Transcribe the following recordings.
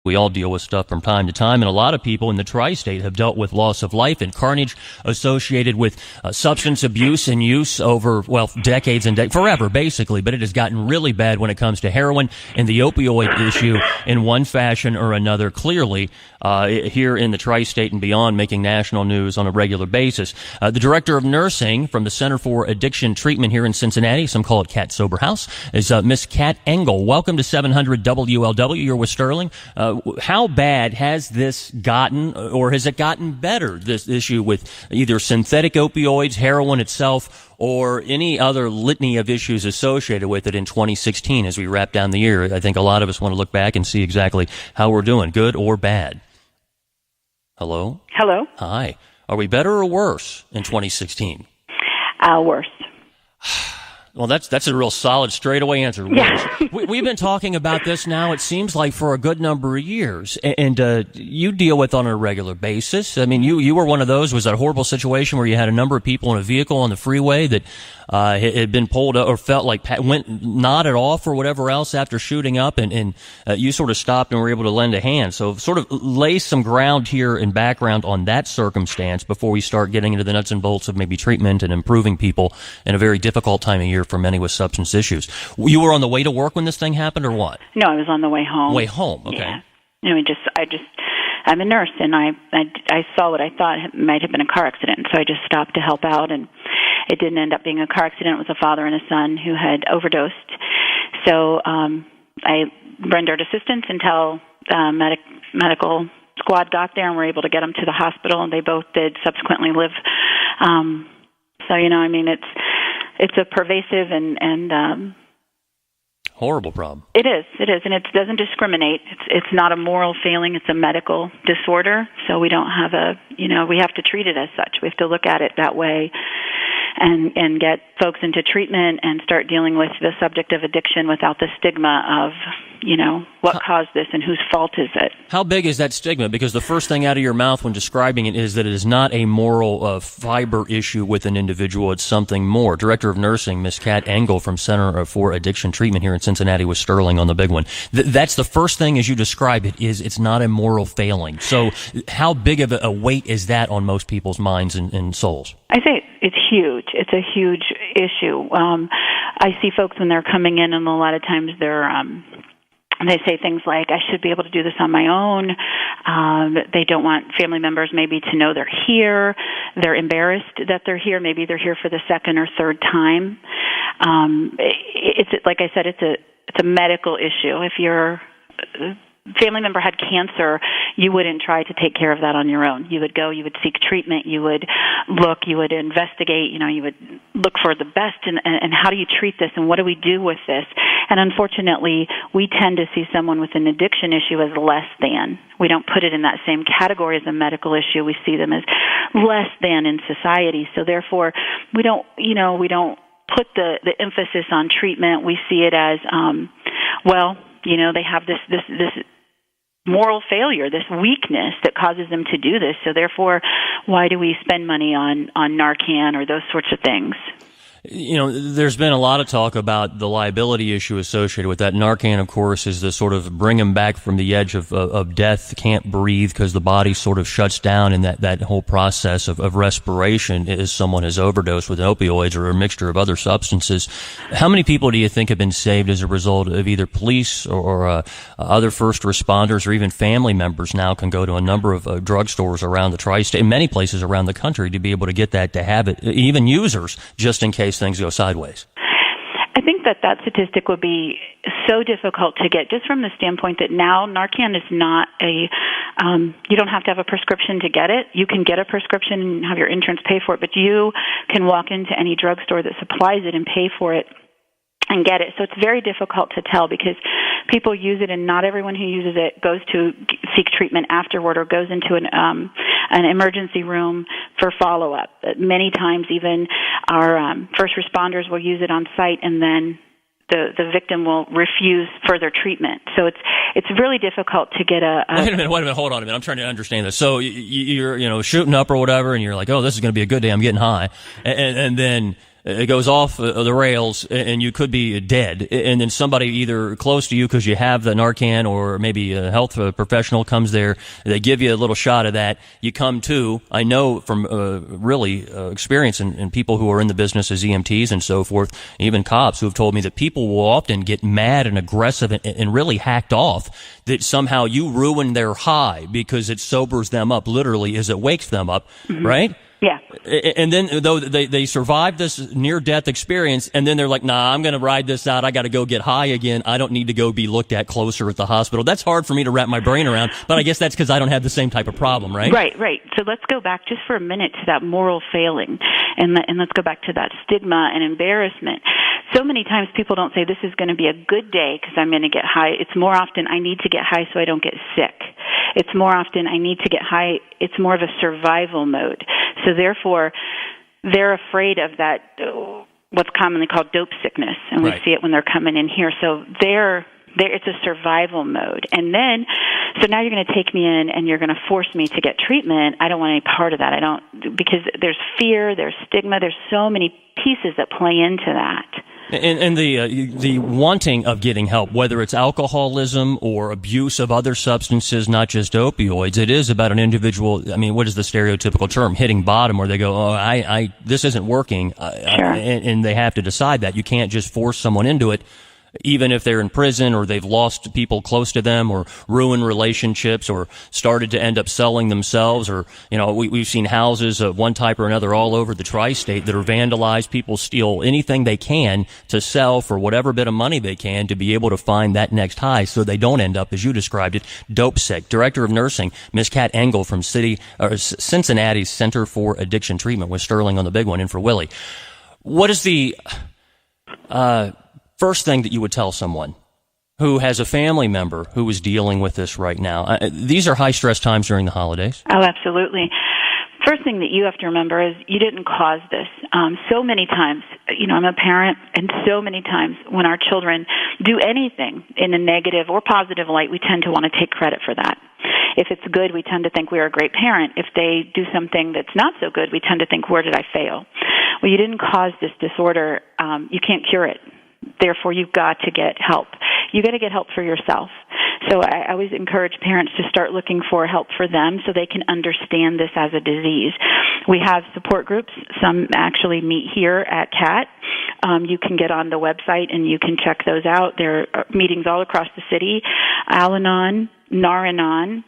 We all deal with stuff from time to time, and a lot of people in the tri-state have dealt with loss of life and carnage associated with substance abuse and use over, well, decades and forever, basically. But it has gotten really bad when it comes to heroin and the opioid issue in one fashion or another, clearly here in the tri-state and beyond, making national news on a regular basis. The director of nursing from the Center for Addiction Treatment here in Cincinnati, some call it Kat Sober House, is Miss Kat Engel. Welcome to 700 WLW. You're with Sterling. How bad has this gotten, or has it gotten better, this issue with either synthetic opioids, heroin itself, or any other litany of issues associated with it in 2016 as we wrap down the year? I think a lot of us want to look back and see exactly how we're doing, good or bad. Hello? Hello? Hi. Are we better or worse in 2016? Worse. Well, that's a real solid, straightaway answer. Yeah. We've been talking about this now, it seems like, for a good number of years, and you deal with it on a regular basis. I mean, you were one of those. Was that a horrible situation where you had a number of people in a vehicle on the freeway that had been pulled or felt like went nodded off or whatever else after shooting up, and you sort of stopped and were able to lend a hand? So sort of lay some ground here and background on that circumstance before we start getting into the nuts and bolts of maybe treatment and improving people in a very difficult time of year for many with substance issues. You were on the way to work when this thing happened, or what? No, I was on the way home. Way home, okay. Yeah. You know, I'm a nurse, and I saw what I thought might have been a car accident, so I just stopped to help out, and it didn't end up being a car accident. It was a father and a son who had overdosed. So I rendered assistance until medical squad got there and were able to get them to the hospital, and they both did subsequently live. So, you know, I mean, it's a pervasive and horrible problem. It is, and it doesn't discriminate. It's not a moral failing; it's a medical disorder. So we don't have we have to treat it as such. We have to look at it that way, and get folks into treatment and start dealing with the subject of addiction without the stigma of, what caused this and whose fault is it. How big is that stigma? Because the first thing out of your mouth when describing it is that it is not a moral fiber issue with an individual. It's something more. Director of Nursing, Ms. Kat Engel from Center for Addiction Treatment here in Cincinnati with Sterling on the big one. That's the first thing as you describe it, is it's not a moral failing. So how big of a weight is that on most people's minds and souls? I say it's huge. It's a huge issue. I see folks when they're coming in, and a lot of times they say things like, I should be able to do this on my own. They don't want family members maybe to know they're here. They're embarrassed that they're here. Maybe they're here for the second or third time. It's like I said, it's a medical issue. If your family member had cancer, you wouldn't try to take care of that on your own. You would go, you would seek treatment, you would look, you would investigate, you would look for the best and how do you treat this and what do we do with this? And unfortunately, we tend to see someone with an addiction issue as less than. We don't put it in that same category as a medical issue. We see them as less than in society. So therefore, we don't put the emphasis on treatment. We see it as, they have this moral failure, this weakness that causes them to do this. So therefore, why do we spend money on Narcan or those sorts of things? There's been a lot of talk about the liability issue associated with that. Narcan, of course, is the sort of bring them back from the edge of death, can't breathe because the body sort of shuts down in that whole process of respiration as someone has overdosed with opioids or a mixture of other substances. How many people do you think have been saved as a result of either police or other first responders or even family members now can go to a number of drugstores around the tri-state, in many places around the country, to be able to get that, to have it, even users, just in case things go sideways? I think that statistic would be so difficult to get just from the standpoint that now Narcan is not you don't have to have a prescription to get it. You can get a prescription and have your insurance pay for it, but you can walk into any drugstore that supplies it and pay for it and get it. So it's very difficult to tell because people use it, and not everyone who uses it goes to seek treatment afterward or goes into an emergency room for follow-up. Many times even our first responders will use it on site, and then the victim will refuse further treatment. So it's really difficult to get a Wait a minute, hold on a minute. I'm trying to understand this. So you're shooting up or whatever, and you're like, oh, this is going to be a good day, I'm getting high. And then it goes off the rails and you could be dead. And then somebody either close to you because you have the Narcan, or maybe a health professional comes there. They give you a little shot of that. You come to. I know from experience and people who are in the business as EMTs and so forth, even cops who have told me that people will often get mad and aggressive and really hacked off, that somehow you ruin their high because it sobers them up, literally, as it wakes them up, right? Yeah. And then, though, they survive this near-death experience, and then they're like, nah, I'm going to ride this out. I got to go get high again. I don't need to go be looked at closer at the hospital. That's hard for me to wrap my brain around, but I guess that's because I don't have the same type of problem, right? Right. So let's go back just for a minute to that moral failing, and let's go back to that stigma and embarrassment. So many times people don't say, this is going to be a good day because I'm going to get high. It's more often, I need to get high so I don't get sick. It's more often, I need to get high. It's more of a survival mode. So therefore, they're afraid of that, what's commonly called dope sickness, and we see it when they're coming in here. So it's a survival mode. And then, so now you're going to take me in and you're going to force me to get treatment. I don't want any part of that. Because there's fear, there's stigma, there's so many pieces that play into that. And the wanting of getting help, whether it's alcoholism or abuse of other substances, not just opioids, it is about an individual. I mean, what is the stereotypical term? Hitting bottom, where they go, oh, this isn't working. Sure. And they have to decide that. You can't just force someone into it, even if they're in prison or they've lost people close to them or ruined relationships or started to end up selling themselves, or, we've seen houses of one type or another all over the tri-state that are vandalized. People steal anything they can to sell for whatever bit of money they can to be able to find that next high so they don't end up, as you described it, dope sick. Director of Nursing, Ms. Kat Engel from Cincinnati's Center for Addiction Treatment, with Sterling on the big one in for Willie. What is the first thing that you would tell someone who has a family member who is dealing with this right now? These are high-stress times during the holidays. Oh, absolutely. First thing that you have to remember is you didn't cause this. So many times, I'm a parent, and so many times when our children do anything in a negative or positive light, we tend to want to take credit for that. If it's good, we tend to think we are a great parent. If they do something that's not so good, we tend to think, where did I fail? Well, you didn't cause this disorder. You can't cure it. Therefore, you've got to get help. You've got to get help for yourself. So I always encourage parents to start looking for help for them so they can understand this as a disease. We have support groups. Some actually meet here at Kat. You can get on the website and you can check those out. There are meetings all across the city, Al-Anon, Nar-Anon,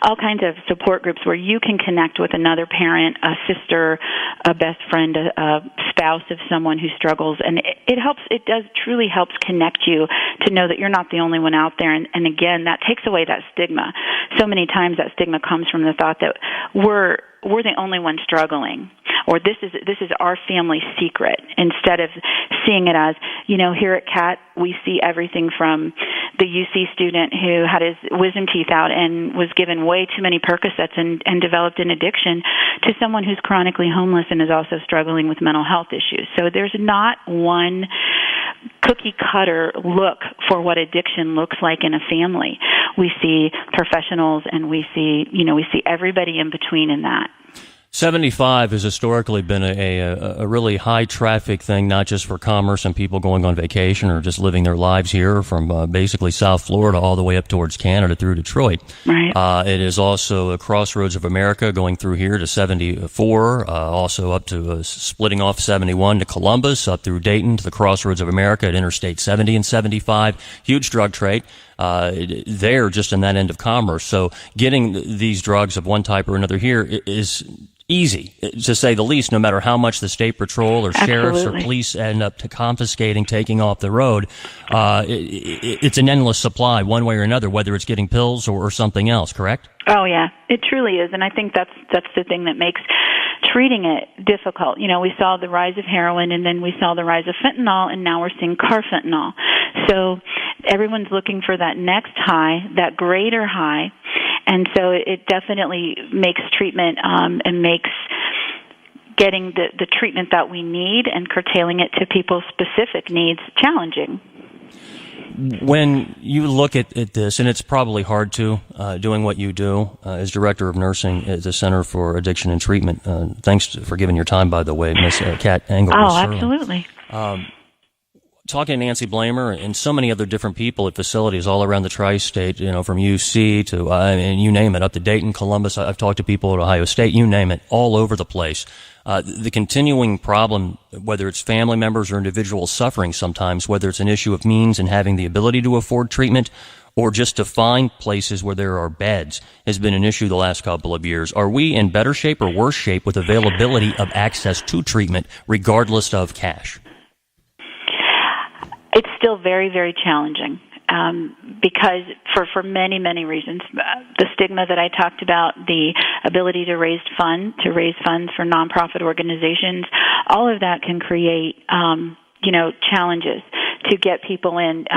all kinds of support groups where you can connect with another parent, a sister, a best friend, a spouse of someone who struggles. And it does truly helps connect you to know that you're not the only one out there. And again, that takes away that stigma. So many times that stigma comes from the thought that we're the only one struggling, or this is our family secret, instead of seeing it as, here at Kat, we see everything from the UC student who had his wisdom teeth out and was given way too many Percocets and developed an addiction, to someone who's chronically homeless and is also struggling with mental health issues. So there's not one cookie cutter look for what addiction looks like in a family. We see professionals, and we see everybody in between in that. 75 has historically been a really high traffic thing, not just for commerce and people going on vacation or just living their lives here, from basically South Florida all the way up towards Canada through Detroit. Right. It is also a crossroads of America going through here to 74, also up to splitting off 71 to Columbus, up through Dayton to the crossroads of America at Interstate 70 and 75. Huge drug trade. There, just in that end of commerce. So getting these drugs of one type or another here is easy, to say the least, no matter how much the state patrol or sheriffs or police end up confiscating, taking off the road. It's an endless supply one way or another, whether it's getting pills or something else, correct? Oh, yeah, it truly is. And I think that's the thing that makes treating it difficult. We saw the rise of heroin, and then we saw the rise of fentanyl, and now we're seeing carfentanil. So everyone's looking for that next high, that greater high. And so it definitely makes treatment and makes getting the treatment that we need and curtailing it to people's specific needs challenging. When you look at this, and it's probably hard to, doing what you do as Director of Nursing at the Center for Addiction and Treatment, thanks for giving your time, by the way, Ms. Kat Engel. Oh, absolutely. Talking to Nancy Blamer and so many other different people at facilities all around the tri-state, from UC to, you name it, up to Dayton, Columbus. I've talked to people at Ohio State, you name it, all over the place. The continuing problem, whether it's family members or individuals suffering sometimes, whether it's an issue of means and having the ability to afford treatment, or just to find places where there are beds, has been an issue the last couple of years. Are we in better shape or worse shape with availability of access to treatment, regardless of cash? It's still very, very challenging because for many, many reasons. The stigma that I talked about, the ability to raise funds for nonprofit organizations, all of that can create, challenges to get people in,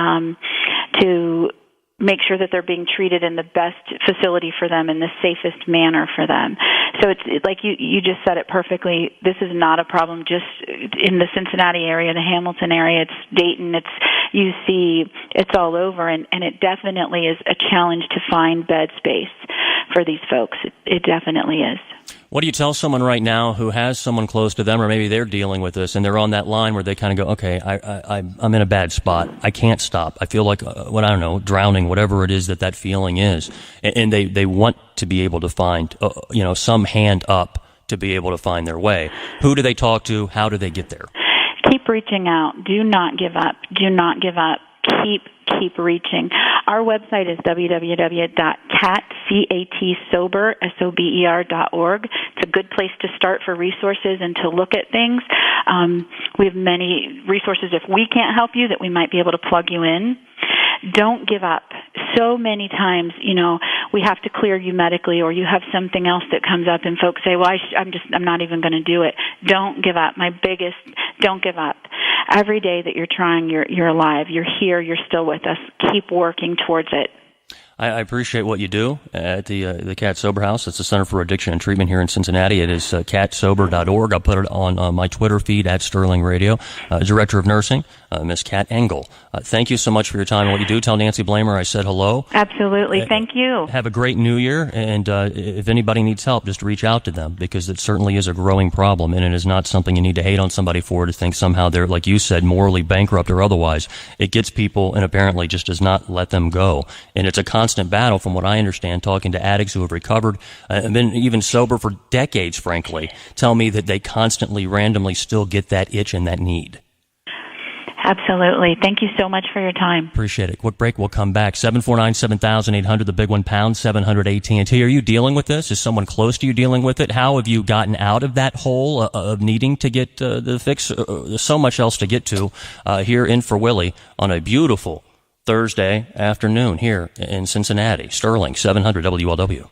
to make sure that they're being treated in the best facility for them, in the safest manner for them. So it's like you just said it perfectly. This is not a problem just in the Cincinnati area, the Hamilton area. It's Dayton, it's UC, it's all over, and it definitely is a challenge to find bed space for these folks. It definitely is. What do you tell someone right now who has someone close to them, or maybe they're dealing with this and they're on that line where they kind of go, okay, I'm in a bad spot. I can't stop. I feel like, drowning, whatever it is that feeling is. And they want to be able to find, some hand up to be able to find their way. Who do they talk to? How do they get there? Keep reaching out. Do not give up. Do not give up. Keep reaching. Our website is www.catsober.org. It's a good place to start for resources and to look at things. We have many resources if we can't help you that we might be able to plug you in. Don't give up. So many times, we have to clear you medically, or you have something else that comes up and folks say, well, I'm not even going to do it. Don't give up. Don't give up. Every day that you're trying, you're alive. You're here. You're still with us. Keep working towards it. I appreciate what you do at the Kat Sober House. It's the Center for Addiction and Treatment here in Cincinnati. It is catsober.org. I'll put it on my Twitter feed at Sterling Radio. Director of Nursing, Ms. Kat Engel. Thank you so much for your time and what you do. Tell Nancy Blamer I said hello. Absolutely. Thank you. Have a great New Year. And if anybody needs help, just reach out to them, because it certainly is a growing problem, and it is not something you need to hate on somebody for, to think somehow they're, like you said, morally bankrupt or otherwise. It gets people and apparently just does not let them go. And it's a constant battle, from what I understand, talking to addicts who have recovered and been even sober for decades, frankly, tell me that they constantly, randomly still get that itch and that need. Absolutely. Thank you so much for your time. Appreciate it. Quick break. We'll come back. 749-7800, the big one, pound 700 AT&T. Are you dealing with this? Is someone close to you dealing with it? How have you gotten out of that hole of needing to get the fix? There's so much else to get to here in For Willie on a beautiful Thursday afternoon here in Cincinnati. Sterling, 700 WLW.